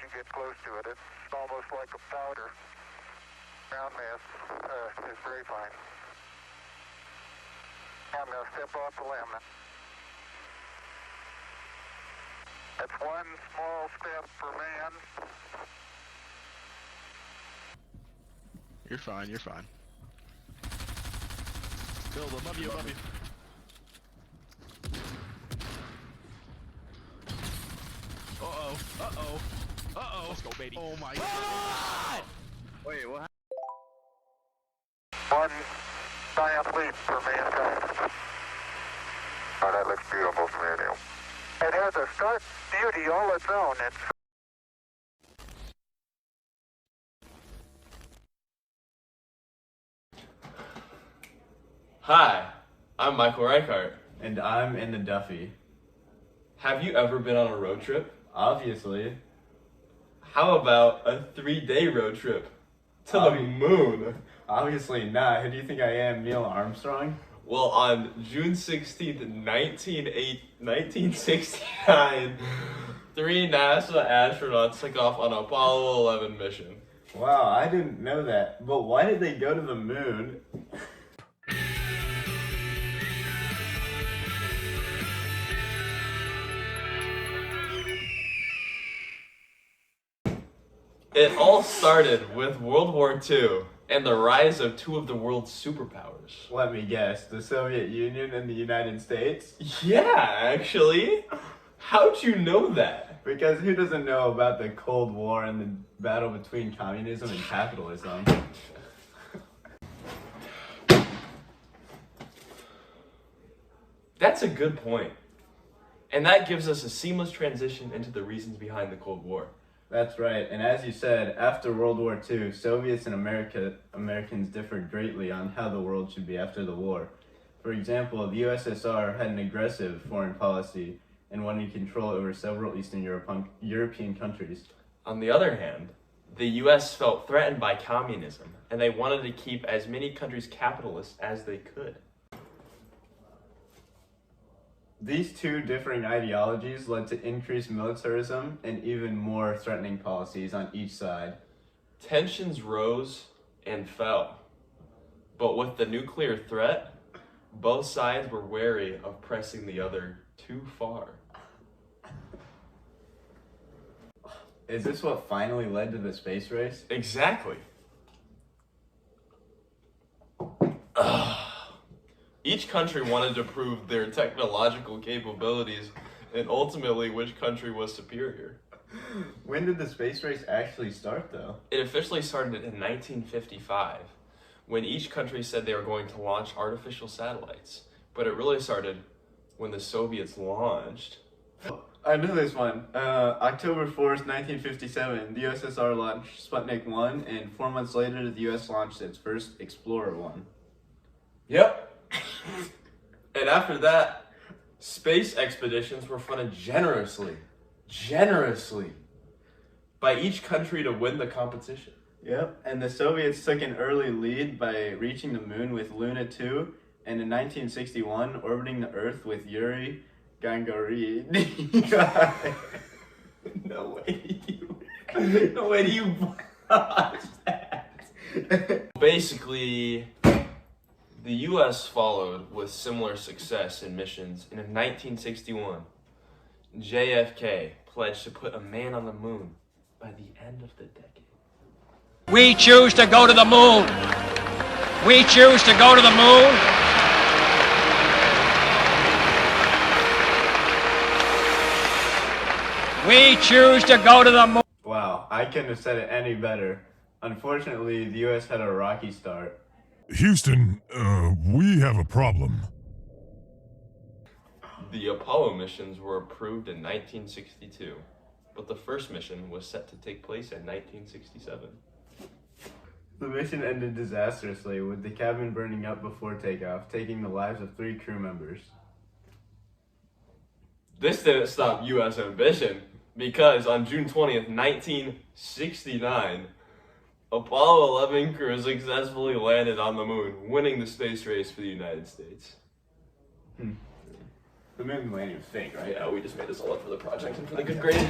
you get close to it. It's almost like a powder. Ground mass is very fine. I'm going to step off the limb. That's one small step for man. You're fine, you're fine. Build above you, above you. Uh-oh, uh-oh, uh-oh. Let's go, baby. Oh my god! Wait, what happened? One giant leap for mankind. Oh, that looks beautiful from here, Neil. It has a stark beauty all its own. It's Hi, I'm Michael Reichart. And I'm in the Duffy. Have you ever been on a road trip? Obviously. How about a 3-day road trip to the moon? Obviously not. Who do you think I am, Neil Armstrong? Well, on June 16th, 1969, 3 NASA astronauts took off on Apollo 11 mission. Wow, I didn't know that. But why did they go to the moon? It all started with World War II and the rise of 2 of the world's superpowers. Let me guess, the Soviet Union and the United States? Yeah, actually. How'd you know that? Because who doesn't know about the Cold War and the battle between communism and capitalism? That's a good point. And that gives us a seamless transition into the reasons behind the Cold War. That's right, and as you said, after World War II, Soviets and Americans differed greatly on how the world should be after the war. For example, the USSR had an aggressive foreign policy and wanted control over several Eastern European countries. On the other hand, the US felt threatened by communism, and they wanted to keep as many countries capitalist as they could. These 2 differing ideologies led to increased militarism and even more threatening policies on each side. Tensions rose and fell, but with the nuclear threat, both sides were wary of pressing the other too far. Is this what finally led to the space race? Exactly. Each country wanted to prove their technological capabilities and ultimately which country was superior. When did the space race actually start, though? It officially started in 1955, when each country said they were going to launch artificial satellites. But it really started when the Soviets launched. I know this one. October 4th, 1957, the USSR launched Sputnik 1, and 4 months later, the US launched its first Explorer 1. Yep. And after that, space expeditions were funded generously by each country to win the competition. Yep, and the Soviets took an early lead by reaching the moon with Luna 2, and in 1961, orbiting the Earth with Yuri Gagarin. No way do you watch that. Basically, the US followed with similar success in missions, and in 1961, JFK pledged to put a man on the moon by the end of the decade. We choose to go to the moon. We choose to go to the moon. We choose to go to the moon. Wow, I couldn't have said it any better. Unfortunately, the US had a rocky start. Houston, we have a problem. The Apollo missions were approved in 1962, but the first mission was set to take place in 1967. The mission ended disastrously, with the cabin burning up before takeoff, taking the lives of 3 crew members. This didn't stop US ambition, because on June 20th, 1969, Apollo 11 crew successfully landed on the moon, winning the space race for the United States. The moon landing was fake, right? Yeah, we just made this all up for the project and for the good grade.